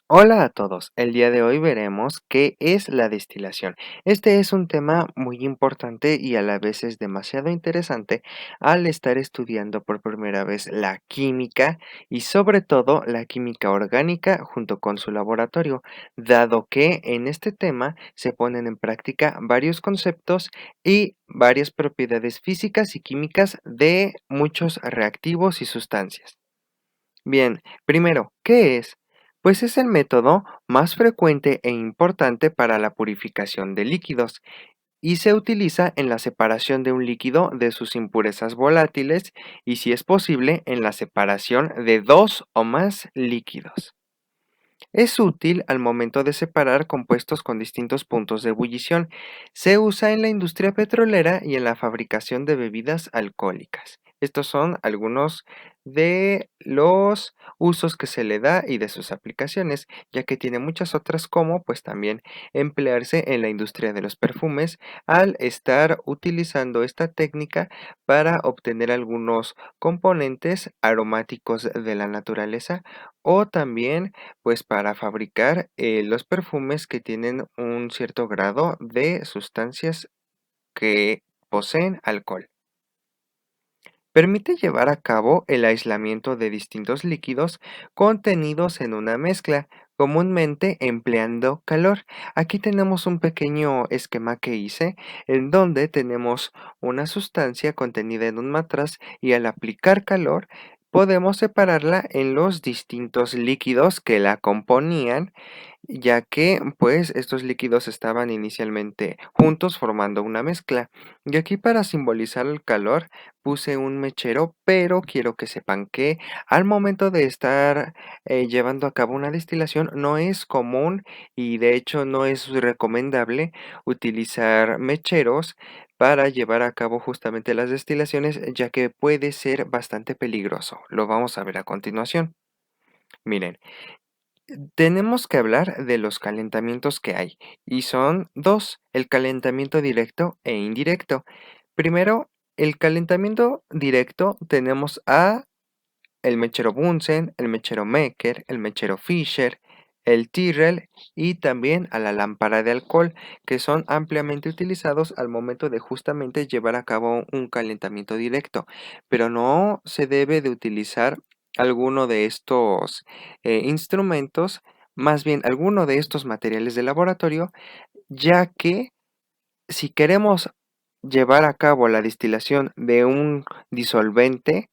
Hola a todos, el día de hoy veremos qué es la destilación. Este es un tema muy importante y a la vez es demasiado interesante al estar estudiando por primera vez la química y sobre todo la química orgánica junto con su laboratorio, dado que en este tema se ponen en práctica varios conceptos y varias propiedades físicas y químicas de muchos reactivos y sustancias. Bien, primero, ¿qué es? Pues es el método más frecuente e importante para la purificación de líquidos y se utiliza en la separación de un líquido de sus impurezas volátiles y, si es posible, en la separación de dos o más líquidos. Es útil al momento de separar compuestos con distintos puntos de ebullición. Se usa en la industria petrolera y en la fabricación de bebidas alcohólicas. Estos son algunos de los usos que se le da y de sus aplicaciones, ya que tiene muchas otras como pues también emplearse en la industria de los perfumes al estar utilizando esta técnica para obtener algunos componentes aromáticos de la naturaleza o también pues para fabricar, los perfumes que tienen un cierto grado de sustancias que poseen alcohol. Permite llevar a cabo el aislamiento de distintos líquidos contenidos en una mezcla, comúnmente empleando calor. Aquí tenemos un pequeño esquema que hice en donde tenemos una sustancia contenida en un matraz y al aplicar calor podemos separarla en los distintos líquidos que la componían, ya que pues estos líquidos estaban inicialmente juntos formando una mezcla. Y aquí, para simbolizar el calor, puse un mechero, pero quiero que sepan que al momento de estar llevando a cabo una destilación no es común y de hecho no es recomendable utilizar mecheros para llevar a cabo justamente las destilaciones, ya que puede ser bastante peligroso. Lo vamos a ver a continuación. Miren, tenemos que hablar de los calentamientos que hay, y son dos: el calentamiento directo e indirecto. Primero, el calentamiento directo tenemos a el mechero Bunsen, el mechero Mecker, el mechero Fischer, el Tyrrell y también a la lámpara de alcohol, que son ampliamente utilizados al momento de justamente llevar a cabo un calentamiento directo, pero no se debe de utilizar alguno de estos instrumentos, más bien alguno de estos materiales de laboratorio, ya que si queremos llevar a cabo la destilación de un disolvente,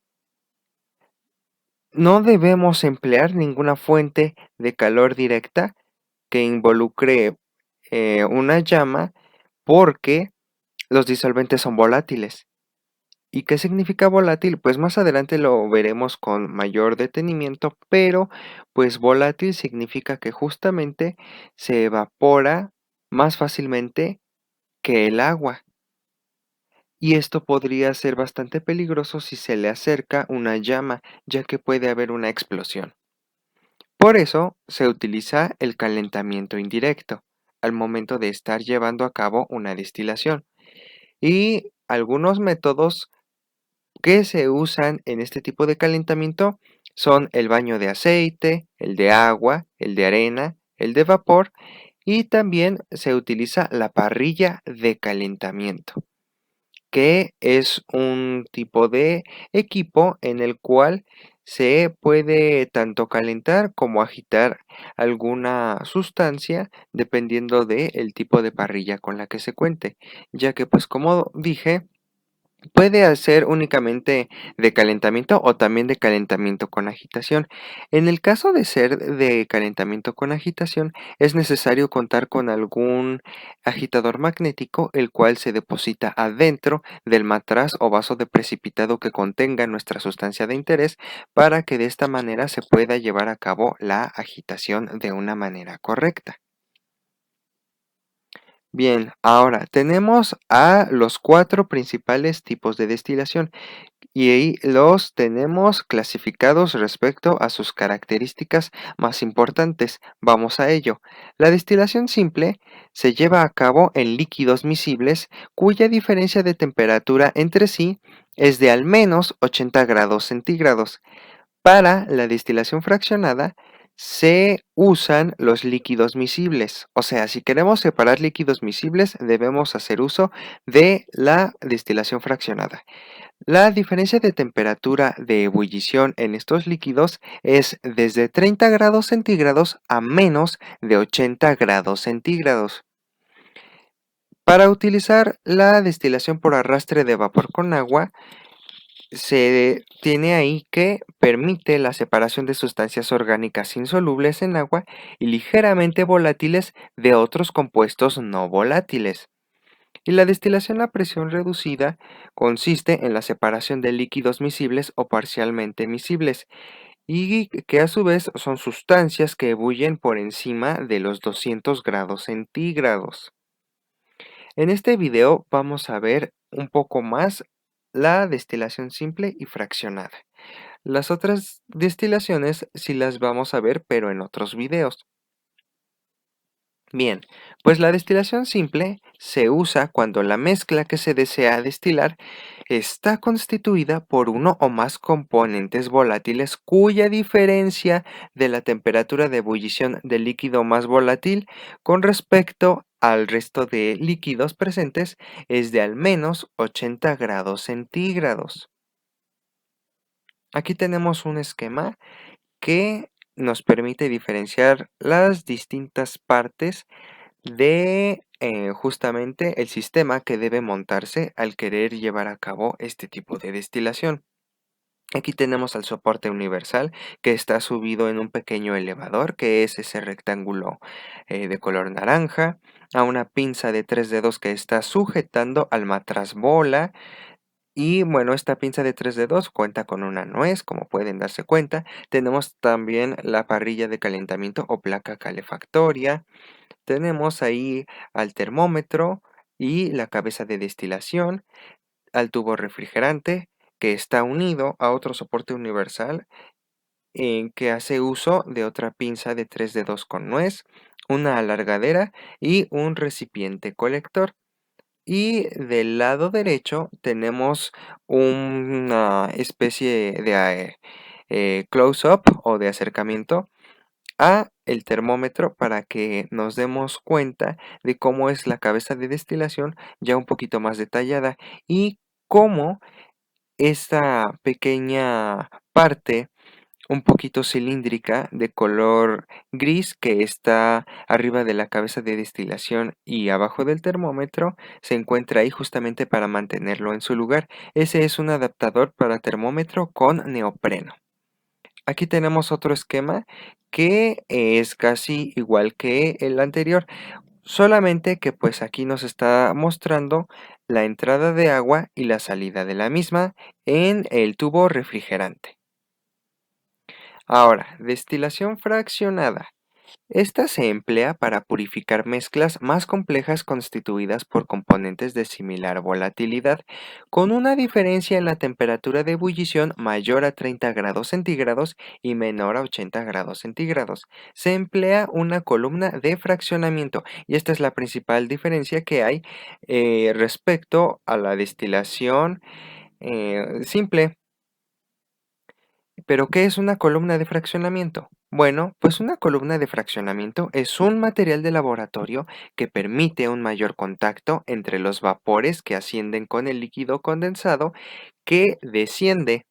no debemos emplear ninguna fuente de calor directa que involucre una llama, porque los disolventes son volátiles. ¿Y qué significa volátil? Pues más adelante lo veremos con mayor detenimiento, pero pues volátil significa que justamente se evapora más fácilmente que el agua. Y esto podría ser bastante peligroso si se le acerca una llama, ya que puede haber una explosión. Por eso se utiliza el calentamiento indirecto al momento de estar llevando a cabo una destilación. Y algunos métodos que se usan en este tipo de calentamiento son el baño de aceite, el de agua, el de arena, el de vapor, y también se utiliza la parrilla de calentamiento, que es un tipo de equipo en el cual se puede tanto calentar como agitar alguna sustancia dependiendo del tipo de parrilla con la que se cuente, ya que pues como dije, puede hacer únicamente de calentamiento o también de calentamiento con agitación. En el caso de ser de calentamiento con agitación, es necesario contar con algún agitador magnético, el cual se deposita adentro del matraz o vaso de precipitado que contenga nuestra sustancia de interés, para que de esta manera se pueda llevar a cabo la agitación de una manera correcta. Bien, ahora tenemos a los cuatro principales tipos de destilación y ahí los tenemos clasificados respecto a sus características más importantes. Vamos a ello. La destilación simple se lleva a cabo en líquidos miscibles cuya diferencia de temperatura entre sí es de al menos 80 grados centígrados. Para la destilación fraccionada se usan los líquidos miscibles. O sea, si queremos separar líquidos miscibles, debemos hacer uso de la destilación fraccionada. La diferencia de temperatura de ebullición en estos líquidos es desde 30 grados centígrados a menos de 80 grados centígrados. Para utilizar la destilación por arrastre de vapor con agua, se tiene ahí que permite la separación de sustancias orgánicas insolubles en agua y ligeramente volátiles de otros compuestos no volátiles. Y la destilación a presión reducida consiste en la separación de líquidos miscibles o parcialmente miscibles, y que a su vez son sustancias que ebullen por encima de los 200 grados centígrados. En este video vamos a ver un poco más la destilación simple y fraccionada. Las otras destilaciones sí las vamos a ver, pero en otros videos. Bien, pues la destilación simple se usa cuando la mezcla que se desea destilar está constituida por uno o más componentes volátiles cuya diferencia de la temperatura de ebullición del líquido más volátil con respecto al resto de líquidos presentes es de al menos 80 grados centígrados. Aquí tenemos un esquema que nos permite diferenciar las distintas partes de justamente el sistema que debe montarse al querer llevar a cabo este tipo de destilación. Aquí tenemos al soporte universal que está subido en un pequeño elevador, que es ese rectángulo de color naranja, a una pinza de 3 dedos que está sujetando al matraz bola. Y bueno, esta pinza de 3 dedos cuenta con una nuez, como pueden darse cuenta. Tenemos también la parrilla de calentamiento o placa calefactoria. Tenemos ahí al termómetro y la cabeza de destilación, al tubo refrigerante que está unido a otro soporte universal en que hace uso de otra pinza de 3 dedos con nuez, una alargadera y un recipiente colector. Y del lado derecho tenemos una especie de close-up o de acercamiento a el termómetro para que nos demos cuenta de cómo es la cabeza de destilación ya un poquito más detallada y cómo esta pequeña parte un poquito cilíndrica de color gris que está arriba de la cabeza de destilación y abajo del termómetro se encuentra ahí justamente para mantenerlo en su lugar. Ese es un adaptador para termómetro con neopreno. Aquí tenemos otro esquema que es casi igual que el anterior, solamente que pues aquí nos está mostrando la entrada de agua y la salida de la misma en el tubo refrigerante. Ahora, destilación fraccionada. Esta se emplea para purificar mezclas más complejas constituidas por componentes de similar volatilidad, con una diferencia en la temperatura de ebullición mayor a 30 grados centígrados y menor a 80 grados centígrados. Se emplea una columna de fraccionamiento y esta es la principal diferencia que hay respecto a la destilación simple. ¿Pero qué es una columna de fraccionamiento? Bueno, pues una columna de fraccionamiento es un material de laboratorio que permite un mayor contacto entre los vapores que ascienden con el líquido condensado que desciende.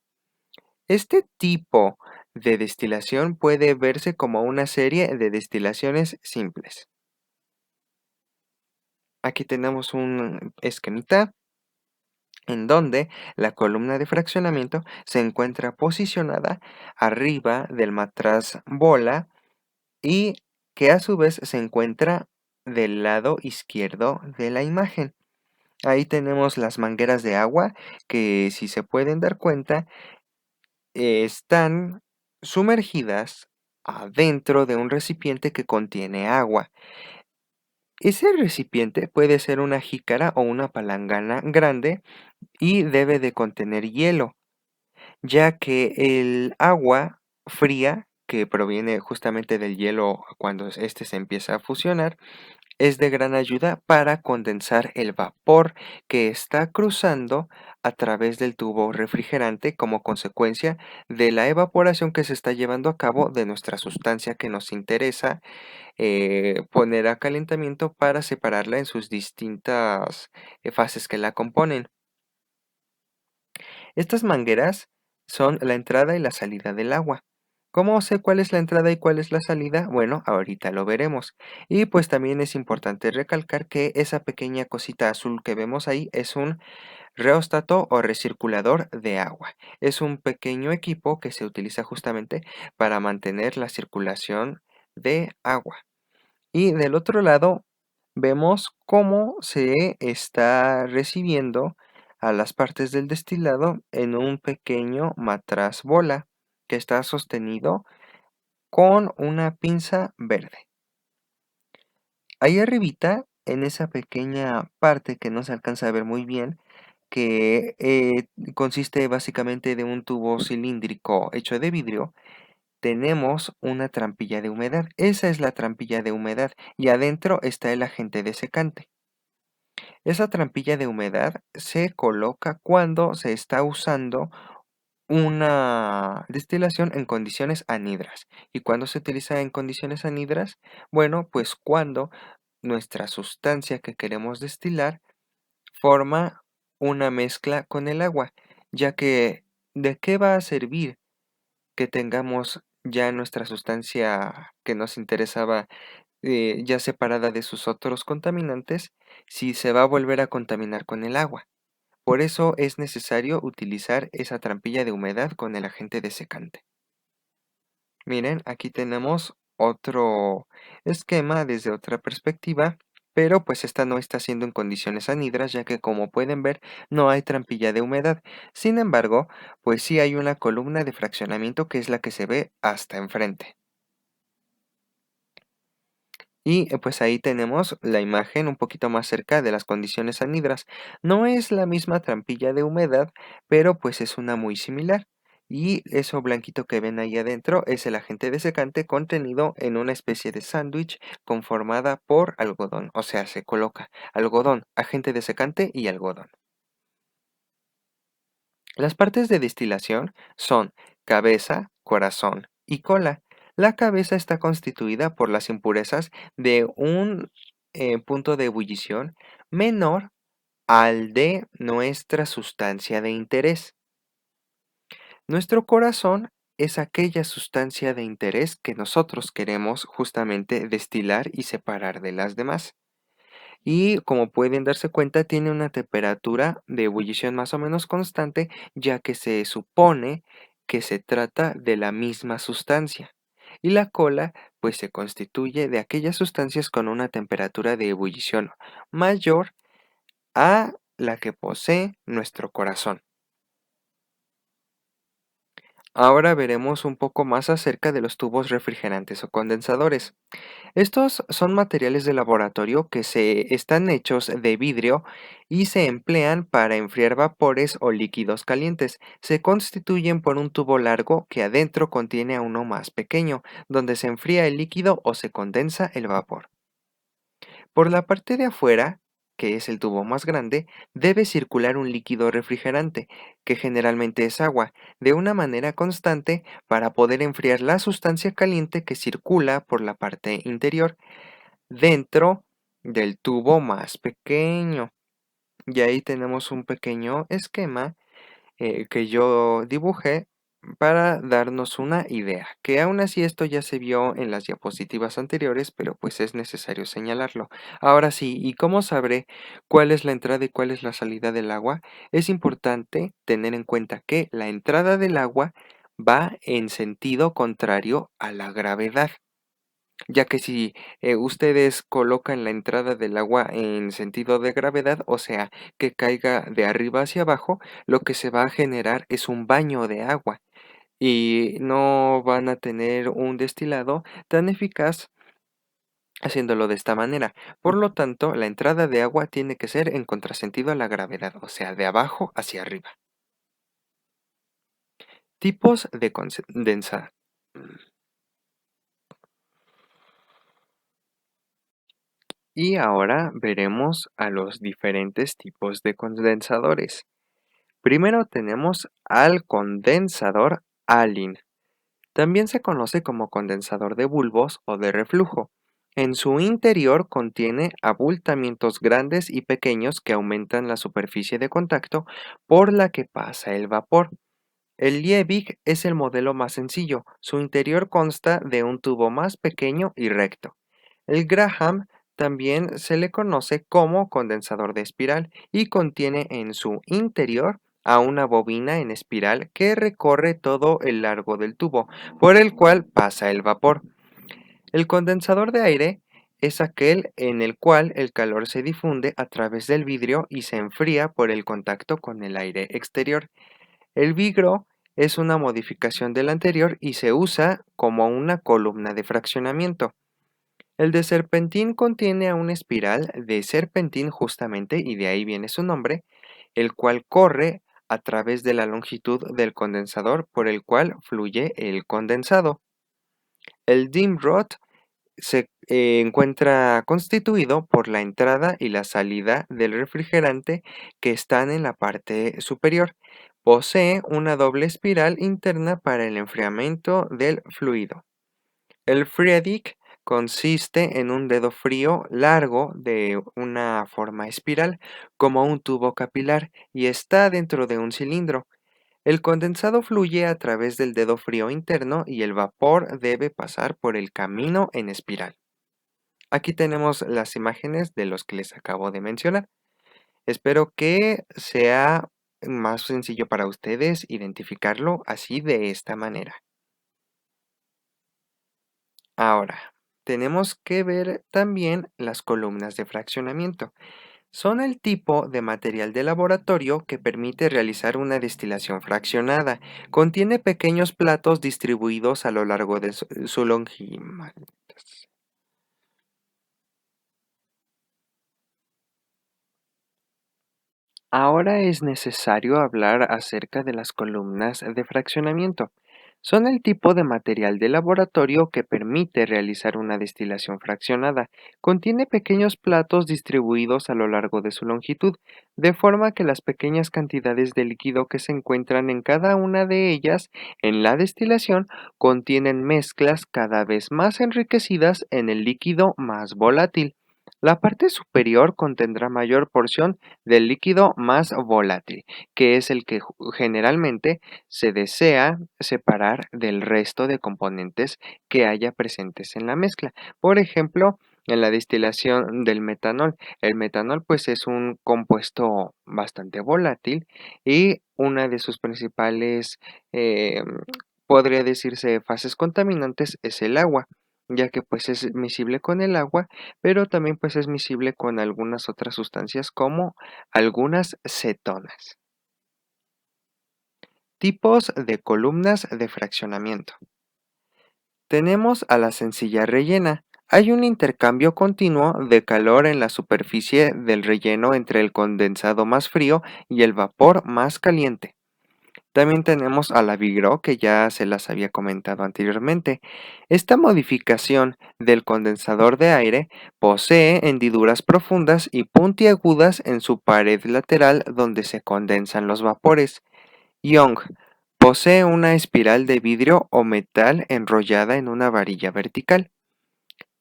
Este tipo de destilación puede verse como una serie de destilaciones simples. Aquí tenemos un esquemita en donde la columna de fraccionamiento se encuentra posicionada arriba del matraz bola y que a su vez se encuentra del lado izquierdo de la imagen. Ahí tenemos las mangueras de agua que, si se pueden dar cuenta, están sumergidas adentro de un recipiente que contiene agua. Ese recipiente puede ser una jícara o una palangana grande y debe de contener hielo, ya que el agua fría, que proviene justamente del hielo cuando éste se empieza a fusionar, es de gran ayuda para condensar el vapor que está cruzando a través del tubo refrigerante como consecuencia de la evaporación que se está llevando a cabo de nuestra sustancia que nos interesa poner a calentamiento para separarla en sus distintas fases que la componen. Estas mangueras son la entrada y la salida del agua. ¿Cómo sé cuál es la entrada y cuál es la salida? Bueno, ahorita lo veremos. Y pues también es importante recalcar que esa pequeña cosita azul que vemos ahí es un reóstato o recirculador de agua. Es un pequeño equipo que se utiliza justamente para mantener la circulación de agua. Y del otro lado vemos cómo se está recibiendo a las partes del destilado en un pequeño matraz bola que está sostenido con una pinza verde. Ahí arribita, en esa pequeña parte que no se alcanza a ver muy bien, que consiste básicamente de un tubo cilíndrico hecho de vidrio, tenemos una trampilla de humedad. Esa es la trampilla de humedad y adentro está el agente desecante. Esa trampilla de humedad se coloca cuando se está usando una destilación en condiciones anhidras. ¿Y cuándo se utiliza en condiciones anhidras? Bueno, pues cuando nuestra sustancia que queremos destilar forma una mezcla con el agua, ya que ¿de qué va a servir que tengamos ya nuestra sustancia que nos interesaba ya separada de sus otros contaminantes si se va a volver a contaminar con el agua? Por eso es necesario utilizar esa trampilla de humedad con el agente desecante. Miren, aquí tenemos otro esquema desde otra perspectiva, pero pues esta no está siendo en condiciones anhidras, ya que como pueden ver no hay trampilla de humedad. Sin embargo, pues sí hay una columna de fraccionamiento que es la que se ve hasta enfrente. Y pues ahí tenemos la imagen un poquito más cerca de las condiciones anhidras. No es la misma trampilla de humedad, pero pues es una muy similar. Y eso blanquito que ven ahí adentro es el agente desecante contenido en una especie de sándwich conformada por algodón. O sea, se coloca algodón, agente desecante y algodón. Las partes de destilación son cabeza, corazón y cola. La cabeza está constituida por las impurezas de un punto de ebullición menor al de nuestra sustancia de interés. Nuestro corazón es aquella sustancia de interés que nosotros queremos justamente destilar y separar de las demás. Y como pueden darse cuenta, tiene una temperatura de ebullición más o menos constante, ya que se supone que se trata de la misma sustancia. Y la cola, pues se constituye de aquellas sustancias con una temperatura de ebullición mayor a la que posee nuestro corazón. Ahora veremos un poco más acerca de los tubos refrigerantes o condensadores. Estos son materiales de laboratorio que se están hechos de vidrio y se emplean para enfriar vapores o líquidos calientes. Se constituyen por un tubo largo que adentro contiene a uno más pequeño, donde se enfría el líquido o se condensa el vapor. Por la parte de afuera, que es el tubo más grande, debe circular un líquido refrigerante, que generalmente es agua, de una manera constante para poder enfriar la sustancia caliente que circula por la parte interior dentro del tubo más pequeño. Y ahí tenemos un pequeño esquema que yo dibujé para darnos una idea, que aún así esto ya se vio en las diapositivas anteriores, pero pues es necesario señalarlo. Ahora sí, ¿y cómo sabré cuál es la entrada y cuál es la salida del agua? Es importante tener en cuenta que la entrada del agua va en sentido contrario a la gravedad. Ya que si ustedes colocan la entrada del agua en sentido de gravedad, o sea, que caiga de arriba hacia abajo, lo que se va a generar es un baño de agua y no van a tener un destilado tan eficaz haciéndolo de esta manera. Por lo tanto, la entrada de agua tiene que ser en contrasentido a la gravedad, o sea, de abajo hacia arriba. Tipos de condensa. Y ahora veremos a los diferentes tipos de condensadores. Primero tenemos al condensador Allen. También se conoce como condensador de bulbos o de reflujo. En su interior contiene abultamientos grandes y pequeños que aumentan la superficie de contacto por la que pasa el vapor. El Liebig es el modelo más sencillo. Su interior consta de un tubo más pequeño y recto. El Graham también se le conoce como condensador de espiral y contiene en su interior a una bobina en espiral que recorre todo el largo del tubo, por el cual pasa el vapor. El condensador de aire es aquel en el cual el calor se difunde a través del vidrio y se enfría por el contacto con el aire exterior. El vigro es una modificación del anterior y se usa como una columna de fraccionamiento. El de serpentín contiene a una espiral de serpentín justamente, y de ahí viene su nombre, el cual corre a través de la longitud del condensador por el cual fluye el condensado. El dimrod se encuentra constituido por la entrada y la salida del refrigerante que están en la parte superior. Posee una doble espiral interna para el enfriamiento del fluido. El Friedrich consiste en un dedo frío largo de una forma espiral, como un tubo capilar, y está dentro de un cilindro. El condensado fluye a través del dedo frío interno y el vapor debe pasar por el camino en espiral. Aquí tenemos las imágenes de los que les acabo de mencionar. Espero que sea más sencillo para ustedes identificarlo así de esta manera. Ahora, tenemos que ver también las columnas de fraccionamiento. Son el tipo de material de laboratorio que permite realizar una destilación fraccionada. Contiene pequeños platos distribuidos a lo largo de su longitud. Ahora es necesario hablar acerca de las columnas de fraccionamiento. Son el tipo de material de laboratorio que permite realizar una destilación fraccionada. Contiene pequeños platos distribuidos a lo largo de su longitud, de forma que las pequeñas cantidades de líquido que se encuentran en cada una de ellas en la destilación contienen mezclas cada vez más enriquecidas en el líquido más volátil. La parte superior contendrá mayor porción del líquido más volátil, que es el que generalmente se desea separar del resto de componentes que haya presentes en la mezcla. Por ejemplo, en la destilación del metanol. El metanol pues es un compuesto bastante volátil y una de sus principales, eh, podría decirse, fases contaminantes es el agua, ya que pues es miscible con el agua, pero también pues es miscible con algunas otras sustancias como algunas cetonas. Tipos de columnas de fraccionamiento. Tenemos a la sencilla rellena. Hay un intercambio continuo de calor en la superficie del relleno entre el condensado más frío y el vapor más caliente. También tenemos a la Vigro, que ya se las había comentado anteriormente. Esta modificación del condensador de aire posee hendiduras profundas y puntiagudas en su pared lateral donde se condensan los vapores. Young posee una espiral de vidrio o metal enrollada en una varilla vertical.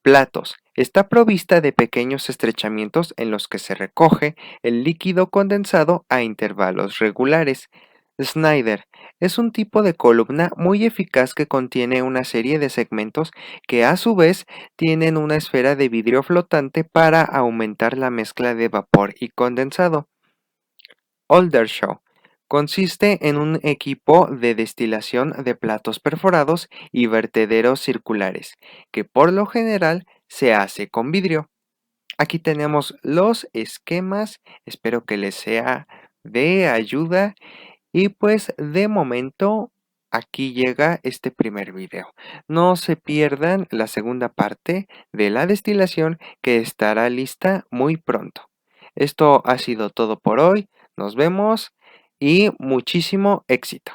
Platos. Está provista de pequeños estrechamientos en los que se recoge el líquido condensado a intervalos regulares. Snyder es un tipo de columna muy eficaz que contiene una serie de segmentos que a su vez tienen una esfera de vidrio flotante para aumentar la mezcla de vapor y condensado. Oldershaw consiste en un equipo de destilación de platos perforados y vertederos circulares, que por lo general se hace con vidrio. Aquí tenemos los esquemas, espero que les sea de ayuda y pues de momento aquí llega este primer video. No se pierdan la segunda parte de la destilación que estará lista muy pronto. Esto ha sido todo por hoy. Nos vemos y muchísimo éxito.